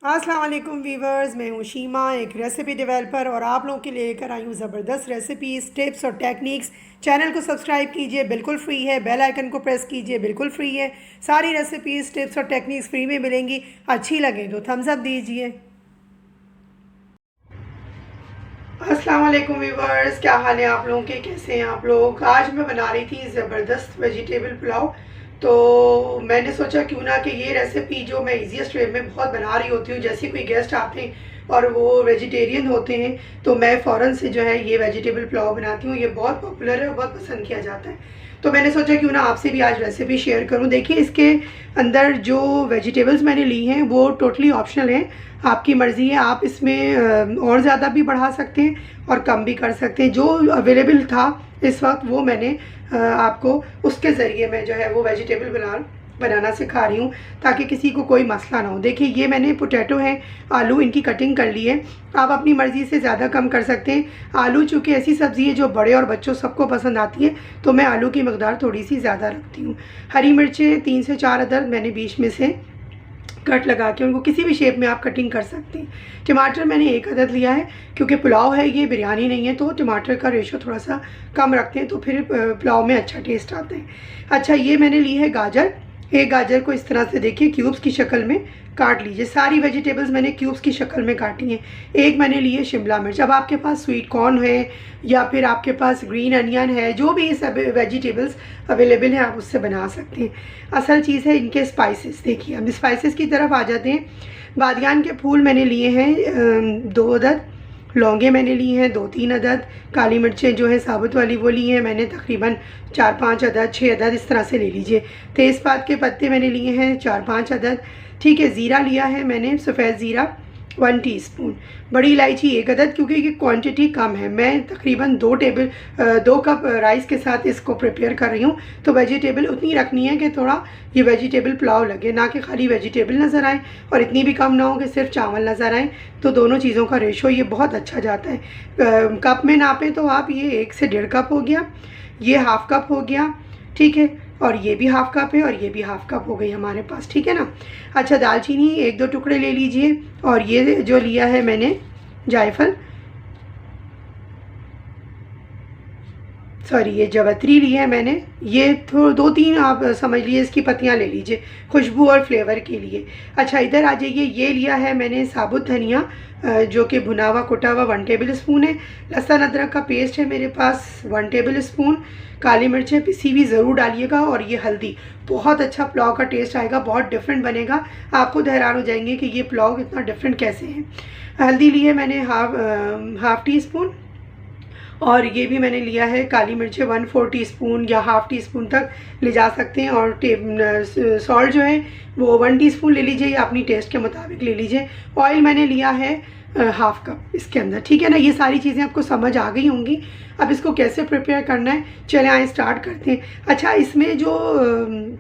अस्सलाम वालेकुम वीवर्स, मैं हूँ शीमा, एक रेसिपी डेवलपर और आप लोगों के लिए लेकर आई हूँ ज़बरदस्त रेसिपीज़, टिप्स और टेक्निक्स। चैनल को सब्सक्राइब कीजिए, बिल्कुल फ्री है। बेल आइकन को प्रेस कीजिए, बिल्कुल फ्री है। सारी रेसिपीज़, टिप्स और टेक्निक्स फ्री में मिलेंगी। अच्छी लगे तो थम्स अप दीजिए। अस्सलाम वालेकुम वीवर्स, क्या हाल है आप लोगों के, कैसे हैं आप लोग। आज मैं बना रही थी ज़बरदस्त वेजिटेबल पुलाव। तो मैंने सोचा क्यों ना कि ये रेसिपी जो मैं इजीएस्ट वे में बहुत बना रही होती हूँ, जैसे कोई गेस्ट आते हैं और वो वेजिटेरियन होते हैं तो मैं फ़ौरन से जो है ये वेजिटेबल पुलाव बनाती हूँ। ये बहुत पॉपुलर है और बहुत पसंद किया जाता है। तो मैंने सोचा क्यों ना आपसे भी आज रेसिपी शेयर करूं। देखिए, इसके अंदर जो वेजिटेबल्स मैंने ली हैं वो टोटली ऑप्शनल हैं, आपकी मर्ज़ी है। आप इसमें और ज़्यादा भी बढ़ा सकते हैं और कम भी कर सकते हैं। जो अवेलेबल था इस वक्त वो मैंने आपको उसके ज़रिए मैं जो है वो वेजिटेबल बनाना सिखा रही हूँ, ताकि किसी को कोई मसला ना हो। देखिए, ये मैंने पोटैटो है, आलू, इनकी कटिंग कर ली है। आप अपनी मर्ज़ी से ज़्यादा कम कर सकते हैं। आलू चूँकि ऐसी सब्ज़ी है जो बड़े और बच्चों सबको पसंद आती है, तो मैं आलू की मकदार थोड़ी सी ज़्यादा रखती हूँ। हरी मिर्चें 3 से 4 अदद मैंने बीच में से कट लगा के उनको किसी भी शेप में आप कटिंग कर सकते हैं। टमाटर मैंने 1 अदद लिया है, क्योंकि पुलाव है, ये बिरयानी नहीं है, तो टमाटर का रेशो थोड़ा सा कम रखते हैं तो फिर पुलाव में अच्छा टेस्ट आता है। अच्छा, ये मैंने ली है गाजर। एक गाजर को इस तरह से देखिए क्यूब्स की शक्ल में काट लीजिए। सारी वेजिटेबल्स मैंने क्यूब्स की शक्ल में काटी हैं। एक मैंने ली है शिमला मिर्च। अब आपके पास स्वीट कॉर्न है या फिर आपके पास ग्रीन अनियन है, जो भी सब वेजिटेबल्स अवेलेबल है आप उससे बना सकते हैं। असल चीज़ है इनके स्पाइसेस। देखिए, हम स्पाइसेस की तरफ आ जाते हैं। बादियान के फूल मैंने लिए हैं 2 अदद। लौंगे मैंने ली हैं 2-3 अदद। काली मिर्चें जो है साबुत वाली वो ली हैं मैंने तकरीबन 4-5 अदद, 6 अदद इस तरह से ले लीजिए। तेज़पात के पत्ते मैंने लिए हैं 4-5 अदद। ठीक है, ज़ीरा लिया है मैंने, सफ़ेद ज़ीरा 1 टीस्पून। बड़ी इलायची 1 अदद, क्योंकि ये क्वांटिटी कम है। मैं तकरीबन 2 कप राइस के साथ इसको प्रिपेयर कर रही हूँ, तो वेजिटेबल उतनी रखनी है कि थोड़ा ये वेजिटेबल पुलाव लगे, ना कि खाली वेजिटेबल नज़र आए और इतनी भी कम ना हो कि सिर्फ चावल नज़र आए। तो दोनों चीज़ों का रेशो ये बहुत अच्छा जाता है। कप में नापें तो आप ये 1 से 1.5 कप हो गया, ये हाफ़ कप हो गया, ठीक है, और ये भी हाफ़ कप है और ये भी हाफ़ कप हो गई हमारे पास, ठीक है ना। अच्छा, दालचीनी 1-2 टुकड़े ले लीजिए। और ये जो लिया है मैंने जायफल, सॉरी, ये जवत्री ली है मैंने। ये 2-3 आप समझ लीजिए इसकी पत्तियां ले लीजिए, खुशबू और फ्लेवर के लिए। अच्छा, इधर आ जाइए। ये लिया है मैंने साबुत धनिया, जो कि भुना हुआ कुटा हुआ 1 टेबल स्पून है। लहसुन अदरक का पेस्ट है मेरे पास 1 टेबल स्पून। काली मिर्चें पिसी हुई ज़रूर डालिएगा। और ये हल्दी, बहुत अच्छा पुलाव का टेस्ट आएगा, बहुत डिफरेंट बनेगा। आप खुद हैरान हो जाएंगे कि ये पुलाव इतना डिफरेंट कैसे है। हल्दी ली है मैंने हाफ़ टी स्पून। और ये भी मैंने लिया है काली मिर्चें 1/4 टीस्पून या हाफ़ टी स्पून तक ले जा सकते हैं। और सॉल्ट जो है वो 1 टीस्पून ले लीजिए या अपनी टेस्ट के मुताबिक ले लीजिए। ऑयल मैंने लिया है हाफ़ कप इसके अंदर, ठीक है ना। ये सारी चीज़ें आपको समझ आ गई होंगी। अब इसको कैसे प्रिपेयर करना है, चले आए स्टार्ट करते हैं। अच्छा, इसमें जो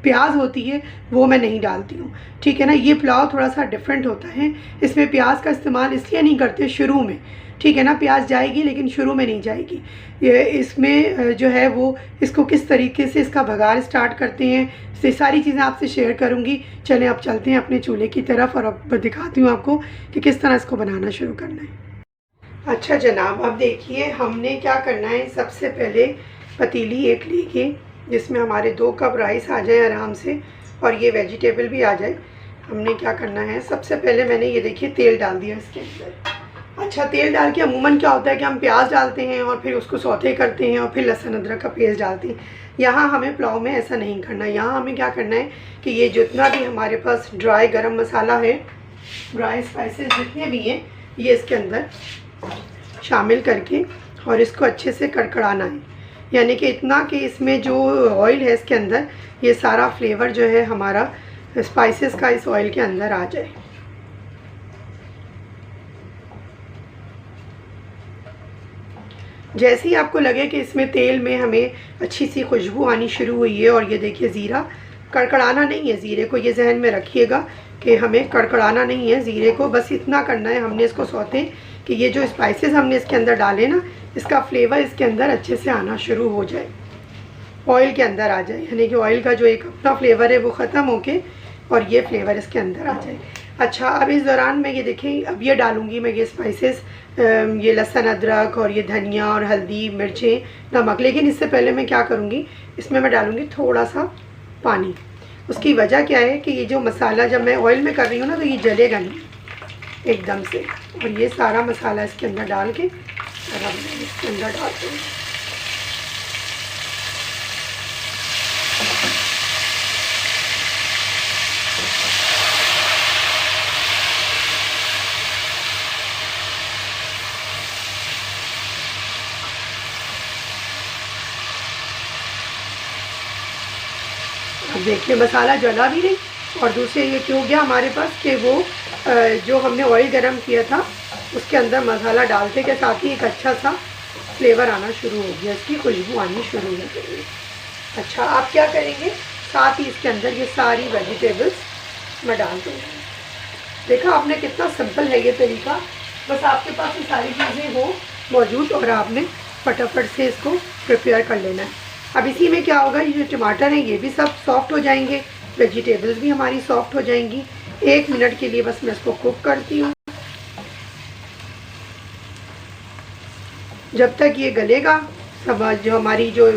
प्याज होती है वो मैं नहीं डालती हूँ, ठीक है ना। ये पुलाव थोड़ा सा डिफरेंट होता है, इसमें प्याज का इस्तेमाल इसलिए नहीं करते शुरू में, ठीक है ना। प्याज जाएगी लेकिन शुरू में नहीं जाएगी। ये इसमें जो है वो इसको किस तरीके से इसका बघार स्टार्ट करते हैं, ये सारी चीज़ें आपसे शेयर करूँगी। चलें अब चलते हैं अपने चूल्हे की तरफ और अब दिखाती हूँ आपको कि किस तरह इसको बनाना शुरू करना है। अच्छा जनाब, अब देखिए हमने क्या करना है। सबसे पहले पतीली एक लेके जिसमें हमारे 2 कप राइस आ जाए आराम से और ये वेजिटेबल भी आ जाए। हमने क्या करना है, सबसे पहले मैंने ये देखिए तेल डाल दिया इसके अंदर। अच्छा, तेल डाल के अमूमन क्या होता है कि हम प्याज डालते हैं और फिर उसको सौते करते हैं और फिर लहसुन अदरक का पेस्ट डालते हैं। यहाँ हमें पुलाव में ऐसा नहीं करना। यहाँ हमें क्या करना है कि ये जितना भी हमारे पास ड्राई गरम मसाला है, ड्राई स्पाइसेस जितने भी हैं, ये इसके अंदर शामिल करके और इसको अच्छे से कड़कड़ाना है। यानी कि इतना कि इसमें जो ऑयल है इसके अंदर, ये सारा फ्लेवर जो है हमारा स्पाइसेस का इस ऑयल के अंदर आ जाए। जैसे ही आपको लगे कि इसमें तेल में हमें अच्छी सी खुशबू आनी शुरू हुई है, और ये देखिए ज़ीरा, कड़कड़ाना नहीं है ज़ीरे को, ये जहन में रखिएगा कि हमें कड़कड़ाना नहीं है ज़ीरे को, बस इतना करना है हमने इसको सौते कि ये जो स्पाइसेस हमने इसके अंदर डाले ना, इसका फ्लेवर इसके अंदर अच्छे से आना शुरू हो जाए, ऑयल के अंदर आ जाए। यानी कि ऑयल का जो एक अपना फ्लेवर है वो ख़त्म होके और ये फ्लेवर इसके अंदर आ जाए। अच्छा, अब इस दौरान मैं ये देखें, अब ये डालूँगी मैं ये स्पाइसेस, ये लहसुन अदरक और ये धनिया और हल्दी मिर्चें नमक। लेकिन इससे पहले मैं क्या करूँगी, इसमें मैं डालूँगी थोड़ा सा पानी। उसकी वजह क्या है कि ये जो मसाला जब मैं ऑयल में कर रही हूँ ना, तो ये जलेगा नहीं एकदम से। और ये सारा मसाला इसके अंदर डाल के और अब मैं इसके अंदर डालती हूँ। अब देखिए मसाला जला भी नहीं, और दूसरे ये क्यों गया हमारे पास कि वो जो हमने ऑयल गरम किया था उसके अंदर मसाला डालते के साथ ही एक अच्छा सा फ्लेवर आना शुरू हो गया, इसकी खुशबू आनी शुरू हो गई। अच्छा, आप क्या करेंगे, साथ ही इसके अंदर ये सारी वेजिटेबल्स मैं डाल दूँगी। देखा आपने कितना सिंपल है ये तरीका, बस आपके पास ये सारी चीज़ें हो मौजूद और आपने फटाफट से इसको प्रिपेयर कर लेना है। अब इसी में क्या होगा, ये जो टमाटर हैं ये भी सब सॉफ्ट हो जाएंगे, वेजिटेबल्स भी हमारी सॉफ्ट हो जाएंगी। 1 मिनट के लिए बस मैं इसको कुक करती हूँ। जब तक ये गलेगा सब जो हमारी जो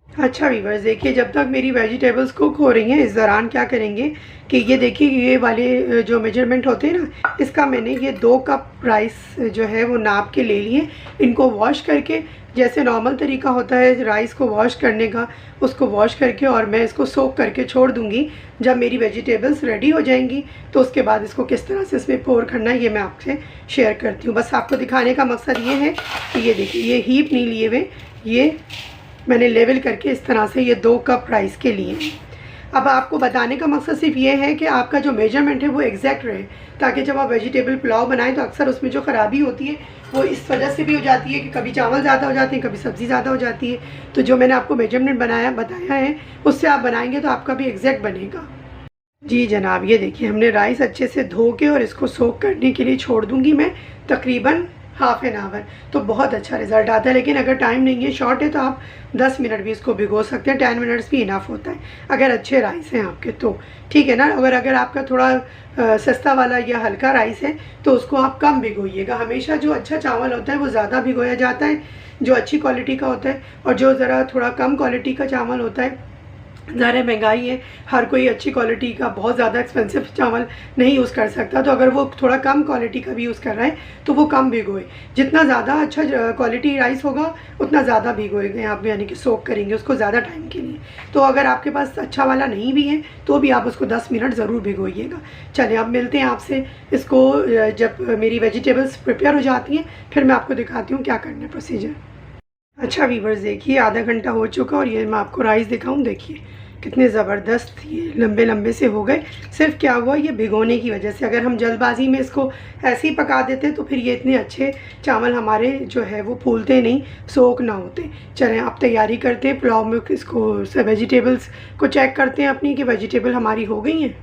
अच्छा व्यूअर्स, देखिए जब तक मेरी वेजिटेबल्स कुक हो रही हैं, इस दौरान क्या करेंगे कि ये देखिए ये वाले जो मेजरमेंट होते हैं ना, इसका मैंने ये 2 कप राइस जो है वो नाप के ले लिए। इनको वॉश करके, जैसे नॉर्मल तरीका होता है राइस को वॉश करने का, उसको वॉश करके और मैं इसको सोक करके छोड़ दूँगी। जब मेरी वेजिटेबल्स रेडी हो जाएंगी तो उसके बाद इसको किस तरह से इसमें पोर करना है ये मैं आपसे शेयर करती हूँ। बस आपको दिखाने का मकसद ये है कि ये देखिए ये हीप नहीं लिए हुए, ये मैंने लेवल करके इस तरह से ये 2 कप राइस के लिए। अब आपको बताने का मकसद सिर्फ ये है कि आपका जो मेजरमेंट है वो एग्जैक्ट रहे, ताकि जब आप वेजिटेबल पुलाव बनाएं तो अक्सर उसमें जो ख़राबी होती है वो इस वजह से भी हो जाती है कि कभी चावल ज़्यादा हो जाते हैं, कभी सब्ज़ी ज़्यादा हो जाती है। तो जो मैंने आपको मेजरमेंट बताया है उससे आप बनाएंगे तो आपका भी एग्जैक्ट बनेगा। जी जनाब, ये देखिए हमने राइस अच्छे से धो के और इसको सोक करने के लिए छोड़ दूँगी मैं तकरीबन हाफ़ एन आवर, तो बहुत अच्छा रिज़ल्ट आता है। लेकिन अगर टाइम नहीं है, शॉर्ट है, तो आप 10 मिनट भी इसको भिगो सकते हैं। 10 मिनट्स भी इनफ होता है अगर अच्छे राइस हैं आपके तो, ठीक है ना। अगर आपका थोड़ा सस्ता वाला या हल्का राइस है तो उसको आप कम भिगोइएगा। हमेशा जो अच्छा चावल होता है वो ज़्यादा भिगोया जाता है, जो अच्छी क्वालिटी का होता है, और जो ज़रा थोड़ा कम क्वालिटी का चावल होता है, ज़्यादा महंगाई है, हर कोई अच्छी क्वालिटी का बहुत ज़्यादा एक्सपेंसिव चावल नहीं यूज़ कर सकता, तो अगर वो थोड़ा कम क्वालिटी का भी यूज़ कर रहा है तो वो कम भिगोए। जितना ज़्यादा अच्छा क्वालिटी राइस होगा उतना ज़्यादा भिगोएंगे आप, यानी कि सोक करेंगे उसको ज़्यादा टाइम के लिए। तो अगर आपके पास अच्छा वाला नहीं भी है तो भी आप उसको 10 मिनट ज़रूर भिगोइएगा। चलिए अब मिलते हैं आपसे, इसको जब मेरी वेजिटेबल्स प्रिपेयर हो जाती हैं फिर मैं आपको दिखाती हूँ क्या करना है प्रोसीजर। अच्छा व्यूअर्स, देखिए आधा घंटा हो चुका और ये मैं आपको राइस दिखाऊं। देखिए कितने ज़बरदस्त ये लंबे लंबे से हो गए। सिर्फ क्या हुआ, ये भिगोने की वजह से। अगर हम जल्दबाजी में इसको ऐसे ही पका देते तो फिर ये इतने अच्छे चावल हमारे जो है वो फूलते नहीं, सोख ना होते। चलें आप तैयारी करते हैं पुलाव में, इसको वेजिटेबल्स को चेक करते हैं अपनी कि वेजिटेबल हमारी हो गई हैं।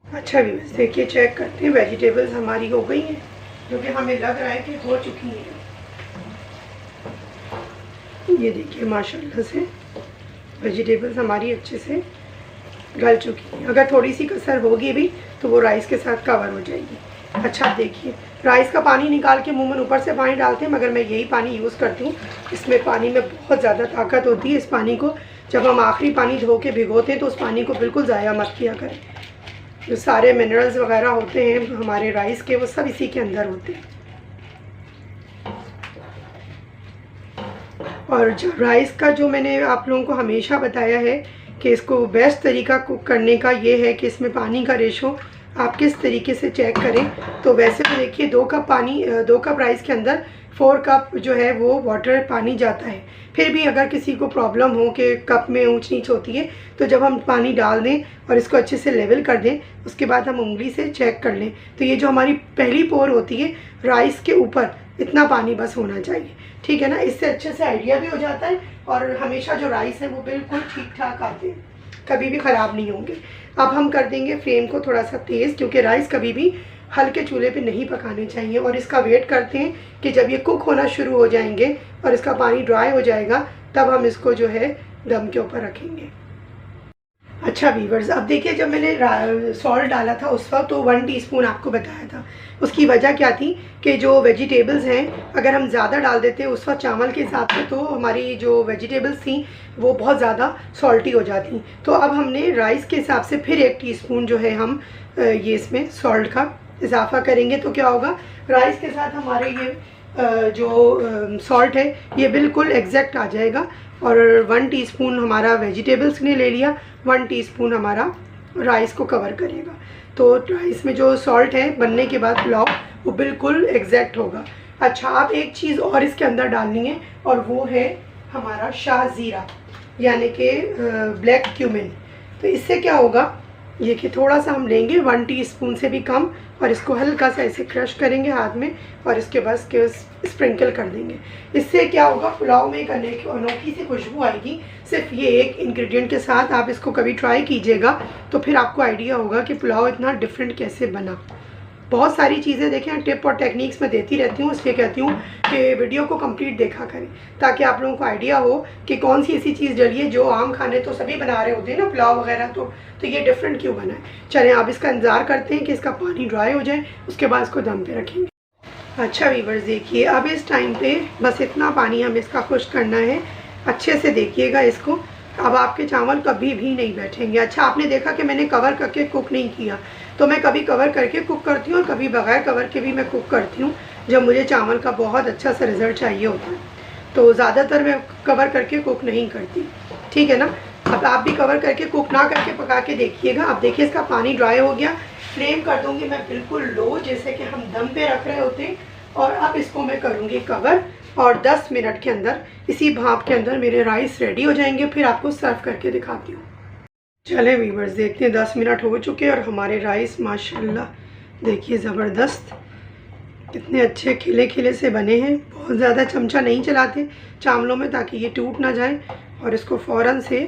अच्छा व्यूअर्स, देखिए चेक करते हैं, वेजिटेबल्स हमारी हो गई हैं, क्योंकि हमें लग रहा है कि हो चुकी हैं। ये देखिए माशाल्लाह से वेजिटेबल्स हमारी अच्छे से गल चुकी हैं। अगर थोड़ी सी कसर होगी भी तो वो राइस के साथ कवर हो जाएगी। अच्छा देखिए, राइस का पानी निकाल के मुमूमन ऊपर से पानी डालते हैं, मगर मैं यही पानी यूज़ करती हूँ। इसमें पानी में बहुत ज़्यादा ताकत होती है। इस पानी को जब हम आखिरी पानी धो के भिगोते हैं तो उस पानी को बिल्कुल ज़ाया मत किया करें। जो सारे मिनरल्स वगैरह होते हैं हमारे राइस के वो सब इसी के अंदर होते हैं। और जो राइस का जो मैंने आप लोगों को हमेशा बताया है कि इसको बेस्ट तरीका कुक करने का ये है कि इसमें पानी का रेशो आप किस तरीके से चेक करें। तो वैसे तो देखिए 2 कप पानी, 2 कप राइस के अंदर 4 कप जो है वो वाटर पानी जाता है। फिर भी अगर किसी को प्रॉब्लम हो कि कप में ऊंच नीच होती है तो जब हम पानी डाल दें और इसको अच्छे से लेवल कर दें, उसके बाद हम उंगली से चेक कर लें तो ये जो हमारी पहली पोर होती है राइस के ऊपर इतना पानी बस होना चाहिए, ठीक है ना। इससे अच्छे से आइडिया भी हो जाता है और हमेशा जो राइस है वो बिल्कुल ठीक ठाक आते हैं, कभी भी ख़राब नहीं होंगे। अब हम कर देंगे फ्लेम को थोड़ा सा तेज़, क्योंकि राइस कभी भी हल्के चूल्हे पे नहीं पकाने चाहिए। और इसका वेट करते हैं कि जब ये कुक होना शुरू हो जाएंगे और इसका पानी ड्राई हो जाएगा तब हम इसको जो है दम के ऊपर रखेंगे। अच्छा वीवर्स, अब देखिए जब मैंने सॉल्ट डाला था उस वक्त तो 1 टीस्पून आपको बताया था। उसकी वजह क्या थी कि जो वेजिटेबल्स हैं अगर हम ज़्यादा डाल देते उस वक्त चावल के हिसाब से तो हमारी जो वेजिटेबल्स थी वो बहुत ज़्यादा सॉल्टी हो जाती। तो अब हमने राइस के हिसाब से फिर 1 टीस्पून जो है हम ये इसमें सॉल्ट का इजाफ़ा करेंगे। तो क्या होगा, राइस के साथ हमारे ये जो सॉल्ट है ये बिल्कुल एग्जैक्ट आ जाएगा। और 1 टीस्पून हमारा वेजिटेबल्स ने ले लिया, 1 टीस्पून हमारा राइस को कवर करेगा। तो राइस में जो सॉल्ट है बनने के बाद पुलाव वो बिल्कुल एग्जैक्ट होगा। अच्छा, आप एक चीज़ और इसके अंदर डालनी है और वो है हमारा शाह ज़ीरा यानी कि ब्लैक क्यूमिन। तो इससे क्या होगा, ये कि थोड़ा सा हम लेंगे 1 टीस्पून से भी कम और इसको हल्का सा ऐसे क्रश करेंगे हाथ में और इसके बस के स्प्रिंकल कर देंगे। इससे क्या होगा, पुलाव में एक अनोखी सी खुशबू आएगी। सिर्फ ये एक इंग्रेडिएंट के साथ आप इसको कभी ट्राई कीजिएगा तो फिर आपको आइडिया होगा कि पुलाव इतना डिफरेंट कैसे बना। बहुत सारी चीज़ें देखें, टिप और टेक्निक्स मैं देती रहती हूँ, इसलिए कहती हूँ कि वीडियो को कंप्लीट देखा करें ताकि आप लोगों को आइडिया हो कि कौन सी ऐसी चीज़ डली है। जो आम खाने तो सभी बना रहे होते हैं ना पुलाव वगैरह, तो ये डिफरेंट क्यों बना है। चलें आप इसका इंतज़ार करते हैं कि इसका पानी ड्राई हो जाए, उसके बाद इसको दम पे रखेंगे। अच्छा वीवर्स देखिए, अब इस टाइम पे बस इतना पानी हमें इसका खुश्क करना है। अच्छे से देखिएगा इसको, अब आपके चावल कभी भी नहीं बैठेंगे। अच्छा, आपने देखा कि मैंने कवर करके कुक नहीं किया, तो मैं कभी कवर करके कुक करती हूँ और कभी बगैर कवर के भी मैं कुक करती हूँ जब मुझे चावल का बहुत अच्छा सा रिज़ल्ट चाहिए होता है। तो ज़्यादातर मैं कवर करके कुक नहीं करती, ठीक है ना। अब आप भी कवर करके कुक ना करके पका के देखिएगा। अब देखिए इसका पानी ड्राई हो गया, फ्लेम कर दूँगी मैं बिल्कुल लो जैसे कि हम दम पे रख रहे होते हैं। और अब इसको मैं करूँगी कवर और 10 मिनट के अंदर इसी भाप के अंदर मेरे राइस रेडी हो जाएंगे। फिर आपको सर्व करके दिखाती हूँ। चलें वीवर्स देखते हैं, 10 मिनट हो चुके हैं और हमारे राइस माशाल्लाह देखिए ज़बरदस्त कितने अच्छे खिले खिले से बने हैं। बहुत ज़्यादा चमचा नहीं चलाते चावलों में ताकि ये टूट ना जाए और इसको फ़ौरन से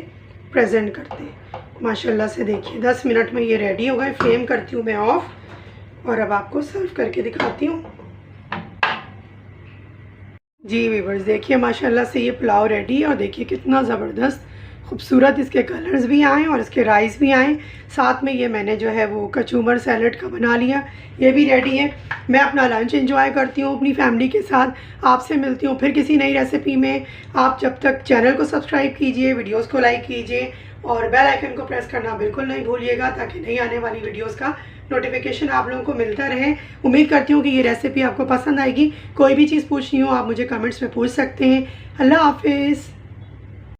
प्रेजेंट करते हैं। माशाल्लाह से देखिए 10 मिनट में ये रेडी हो गए। फ्लेम करती हूँ मैं ऑफ़ और अब आपको सर्व करके दिखाती हूँ। जी वीवर्स देखिए माशाल्लाह से ये पुलाव रेडी है और देखिए कितना ज़बरदस्त खूबसूरत इसके कलर्स भी आए और इसके राइस भी आए। साथ में ये मैंने जो है वो कचूमर सैलड का बना लिया, ये भी रेडी है। मैं अपना लंच एंजॉय करती हूँ अपनी फैमिली के साथ। आपसे मिलती हूँ फिर किसी नई रेसिपी में। आप जब तक चैनल को सब्सक्राइब कीजिए, वीडियोज़ को लाइक कीजिए और बेल आइकन को प्रेस करना बिल्कुल नहीं भूलिएगा ताकि नई आने वाली वीडियोज़ का नोटिफिकेशन आप लोगों को मिलता रहे। उम्मीद करती हूँ कि ये रेसिपी आपको पसंद आएगी। कोई भी चीज़ पूछनी हो आप मुझे कमेंट्स में पूछ सकते हैं। अल्लाह हाफिज़।